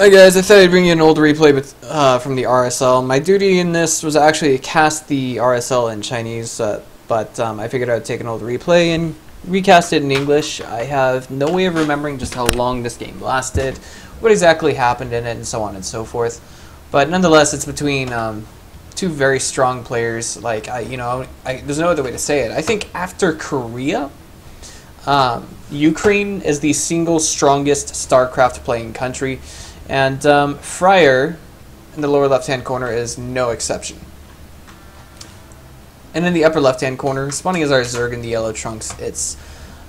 Hi guys, I thought I'd bring you an old replay from the RSL. My duty in this was actually to cast the RSL in Chinese, but I figured I'd take an old replay and recast it in English. I have no way of remembering just how long this game lasted, what exactly happened in it, and so on and so forth. But nonetheless, it's between two very strong players. Like, there's no other way to say it. I think after Korea, Ukraine is the single strongest StarCraft playing country. And Fraer, in the lower left-hand corner, is no exception. And in the upper left-hand corner, spawning as our Zerg in the yellow trunks, it's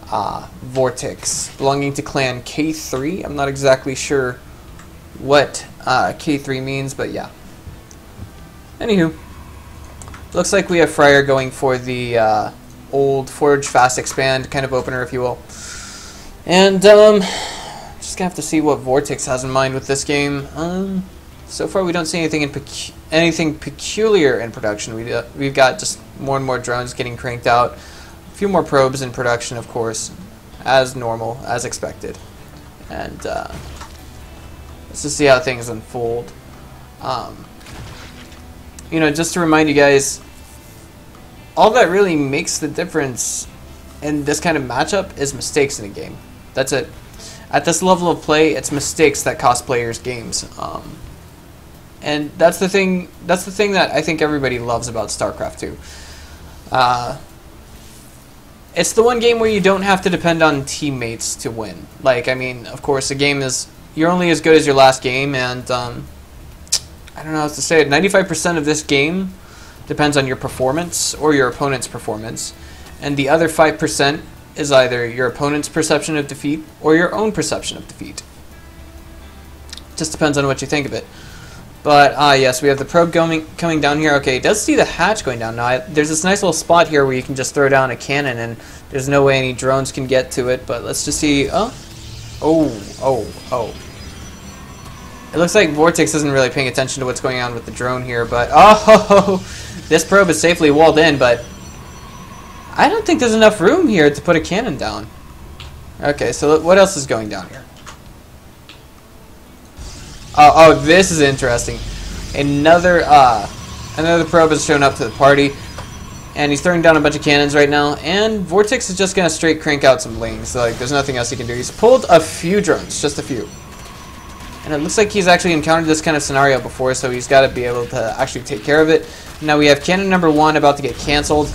Vortix, belonging to clan K3. I'm not exactly sure what K3 means, but yeah. Anywho, looks like we have Fraer going for the old Forge Fast Expand kind of opener, if you will. And just gonna have to see what Vortix has in mind with this game. So far, we don't see anything peculiar in production. We've got just more and more drones getting cranked out, a few more probes in production, of course, as normal, as expected. And let's just see how things unfold. Just to remind you guys, all that really makes the difference in this kind of matchup is mistakes in a game. That's it. At this level of play, it's mistakes that cost players games, and that's the thing. That's the thing that I think everybody loves about StarCraft 2. It's the one game where you don't have to depend on teammates to win. Like, I mean, of course, you're only as good as your last game, and I don't know how else to say it. 95% of this game depends on your performance or your opponent's performance, and the other 5% is either your opponent's perception of defeat or your own perception of defeat. Just depends on what you think of it. But yes, we have the probe coming down here. Okay, it does see the hatch going down. Now, there's this nice little spot here where you can just throw down a cannon, and there's no way any drones can get to it. But let's just see. Oh. It looks like Vortix isn't really paying attention to what's going on with the drone here. But this probe is safely walled in, but I don't think there's enough room here to put a cannon down. Okay, so what else is going down here? Oh, this is interesting. Another probe has shown up to the party, and he's throwing down a bunch of cannons right now. And Vortix is just gonna straight crank out some lings. So, like, there's nothing else he can do. He's pulled a few drones, just a few. And it looks like he's actually encountered this kind of scenario before, so he's got to be able to actually take care of it. Now we have cannon number 1 about to get canceled.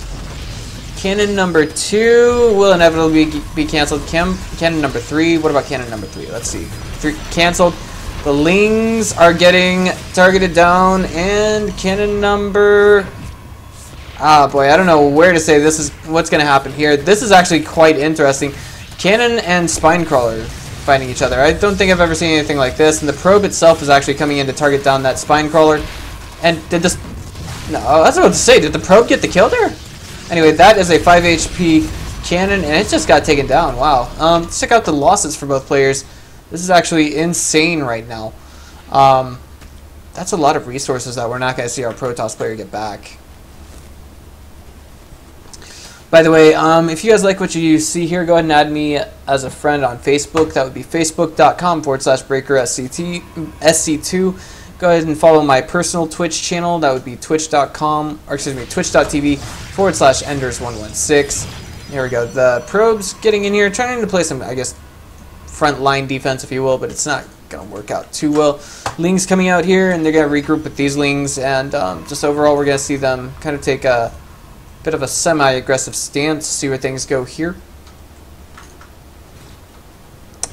Cannon number 2 will inevitably be canceled. Cannon number 3. What about cannon number 3? Let's see. 3 canceled. The lings are getting targeted down, and cannon number... boy, I don't know where to say this is what's going to happen here. This is actually quite interesting. Cannon and Spinecrawler fighting each other. I don't think I've ever seen anything like this. And the probe itself is actually coming in to target down that Spinecrawler. And did this... No, that's what I was about to say. Did the probe get the kill there? Anyway, that is a 5 HP cannon, and it just got taken down. Wow. Let's check out the losses for both players. This is actually insane right now. That's a lot of resources that we're not going to see our Protoss player get back. By the way, if you guys like what you see here, go ahead and add me as a friend on Facebook. That would be facebook.com/BreakerSC2. Go ahead and follow my personal Twitch channel. That would be twitch.tv/Enders116. Here we go. The probe's getting in here, trying to play some, I guess, front line defense, if you will, but it's not going to work out too well. Lings coming out here, and they're going to regroup with these Lings, and just overall, we're going to see them kind of take a bit of a semi-aggressive stance, see where things go here.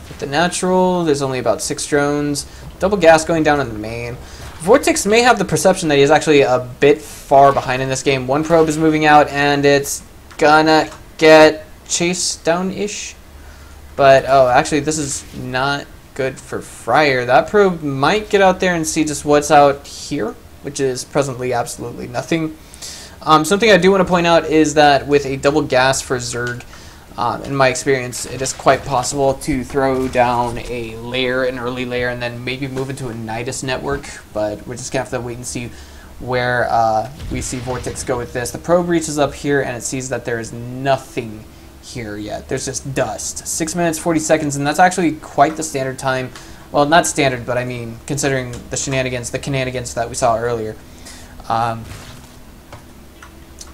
With the natural, there's only about 6 drones. Double gas going down in the main. Vortix may have the perception that he's actually a bit far behind in this game. 1 probe is moving out, and it's gonna get chased down-ish. But, oh, actually, this is not good for Fraer. That probe might get out there and see just what's out here, which is presently absolutely nothing. Something I do want to point out is that with a double gas for Zerg, in my experience, it is quite possible to throw down a layer, an early layer, and then maybe move into a Nidus network, but we're just going to have to wait and see where we see Vortix go with this. The probe reaches up here, and it sees that there is nothing here yet. There's just dust. 6 minutes, 40 seconds, and that's actually quite the standard time Well, not standard, but I mean, considering the shenanigans, the cananigans that we saw earlier.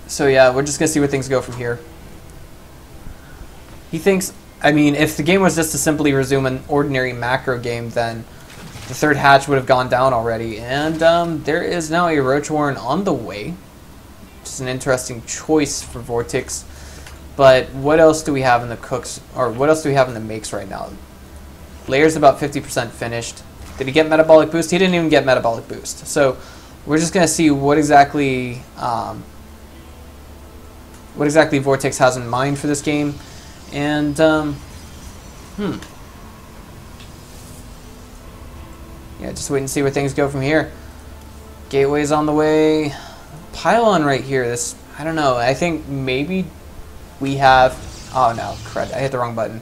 So yeah, we're just going to see where things go from here. He thinks, I mean, if the game was just to simply resume an ordinary macro game, then the third hatch would have gone down already. And there is now a Roach Warren on the way. Just an interesting choice for Vortix. But what else do we have in the cooks, or what else do we have in the makes right now? Layer's about 50% finished. Did he get metabolic boost? He didn't even get metabolic boost. So we're just going to see what exactly Vortix has in mind for this game. And yeah, just wait and see where things go from here. Gateway's on the way. Pylon right here. This, I don't know. I think maybe we have. Oh no, crud! I hit the wrong button.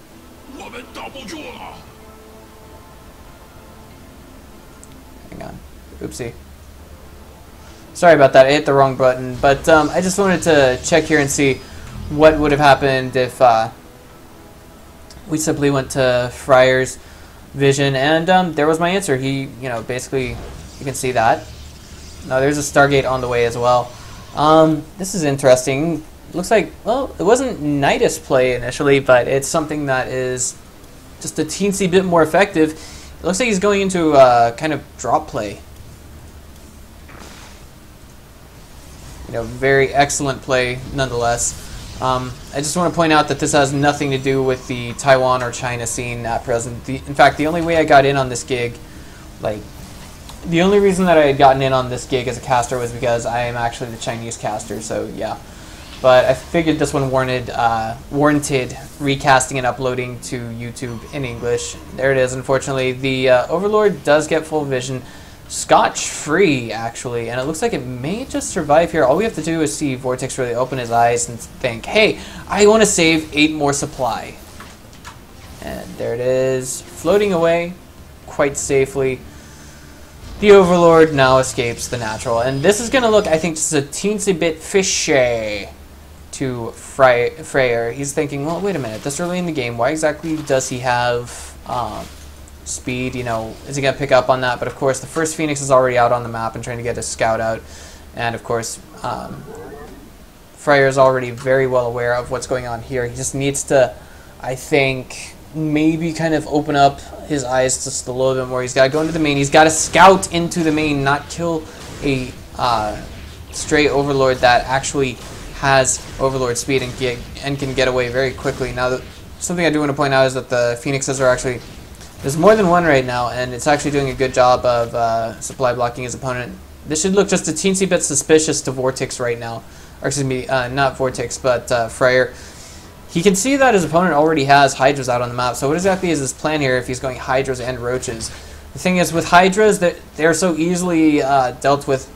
Hang on. Oopsie. Sorry about that. I hit the wrong button. But I just wanted to check here and see what would have happened if we simply went to Fraer's vision, and there was my answer. He, you know, basically, you can see that. Now there's a Stargate on the way as well. This is interesting. Looks like, well, it wasn't Nidus play initially, but it's something that is just a teensy bit more effective. It looks like he's going into kind of drop play. You know, very excellent play nonetheless. I just want to point out that this has nothing to do with the Taiwan or China scene at present. In fact, the only way I got in on this gig, like, the only reason that I had gotten in on this gig as a caster was because I am actually the Chinese caster, so yeah. But I figured this one warranted recasting and uploading to YouTube in English. There it is, unfortunately. The Overlord does get full vision. Scotch-free, actually, and it looks like it may just survive here. All we have to do is see Vortix really open his eyes and think, hey, I want to save 8 more supply. And there it is, floating away quite safely. The Overlord now escapes the natural, and this is going to look, I think, just a teensy bit fishy to Fraer. He's thinking, well, wait a minute, this early in the game, why exactly does he have speed? You know, is he going to pick up on that? But of course, the first Phoenix is already out on the map and trying to get a scout out, and of course, Fraer is already very well aware of what's going on here. He just needs to, I think, maybe kind of open up his eyes just a little bit more. He's got to go into the main. He's got to scout into the main, not kill a stray Overlord that actually has Overlord speed and can get away very quickly. Now, something I do want to point out is that the Phoenixes are actually, there's more than one right now, and it's actually doing a good job of supply blocking his opponent. This should look just a teensy bit suspicious to Vortix right now. Or excuse me, not Vortix, but Fraer. He can see that his opponent already has Hydras out on the map, so what exactly is his plan here if he's going Hydras and Roaches? The thing is, with Hydras, they're so easily dealt with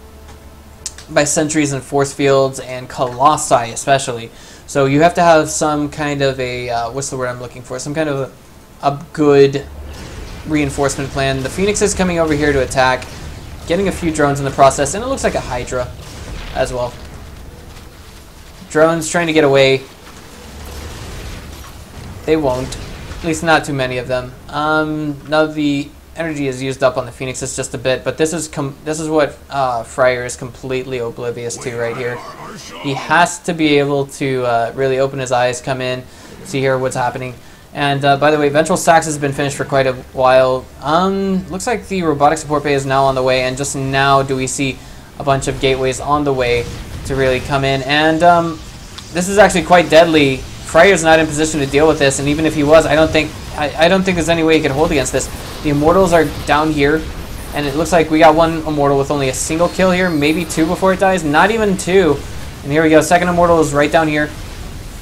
by sentries and force fields and Colossi especially. So you have to have some kind of a, what's the word I'm looking for, some kind of a good reinforcement plan. The Phoenix is coming over here to attack, getting a few drones in the process, and it looks like a Hydra as well. Drones trying to get away. They won't. At least not too many of them. Now the energy is used up on the Phoenixes just a bit, but this is what Fraer is completely oblivious to right here. He has to be able to really open his eyes, come in, see here what's happening. And by the way, Ventral Stacks has been finished for quite a while. Looks like the robotic support bay is now on the way, and just now do we see a bunch of gateways on the way to really come in. And this is actually quite deadly. Fraer's not in position to deal with this, and even if he was, I don't think there's any way he could hold against this. The Immortals are down here, and it looks like we got one Immortal with only a single kill here, maybe 2 before it dies, not even 2. And here we go, second Immortal is right down here.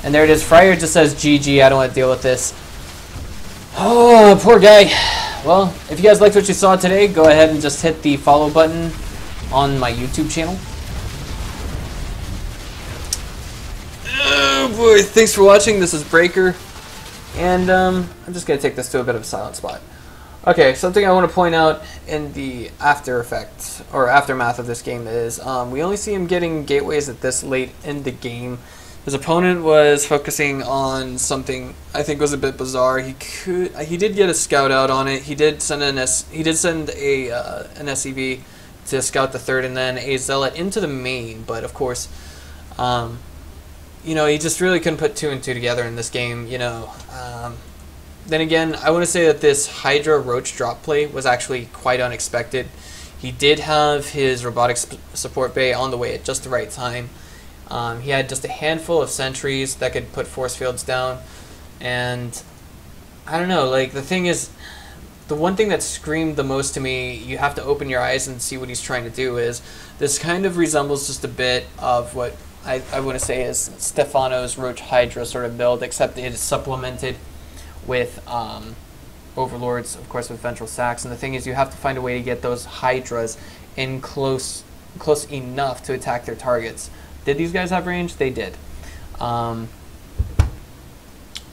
And there it is, Fraer just says, GG, I don't want to deal with this. Oh, poor guy. Well, if you guys liked what you saw today, go ahead and just hit the follow button on my YouTube channel. Oh boy, thanks for watching. This is Breaker, and I'm just going to take this to a bit of a silent spot. Okay, something I want to point out in the after effects, or aftermath of this game is, we only see him getting gateways at this late in the game, His opponent was focusing on something I think was a bit bizarre. He did get a scout out on it. He did send an SCV to scout the third, and then a zealot into the main. But of course, you know, he just really couldn't put 2 and 2 together in this game. You know, then again, I want to say that this Hydra Roach drop play was actually quite unexpected. He did have his robotics support bay on the way at just the right time. He had just a handful of sentries that could put force fields down, and I don't know, like, the thing is, the one thing that screamed the most to me, you have to open your eyes and see what he's trying to do, is this kind of resembles just a bit of what I want to say is Stefano's Roach Hydra sort of build, except it is supplemented with Overlords, of course, with Ventral Sacks. And the thing is, you have to find a way to get those Hydras in close enough to attack their targets. Did these guys have range? They did.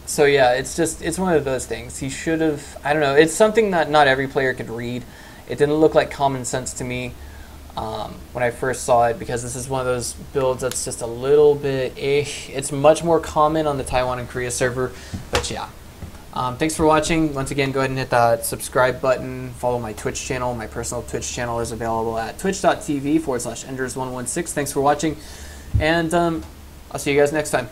So yeah, it's one of those things. He should have, I don't know, it's something that not every player could read. It didn't look like common sense to me when I first saw it, because this is one of those builds that's just a little bit, it's much more common on the Taiwan and Korea server, but yeah. Thanks for watching. Once again, go ahead and hit that subscribe button. Follow my Twitch channel. My personal Twitch channel is available at twitch.tv/enders116. Thanks for watching, and I'll see you guys next time.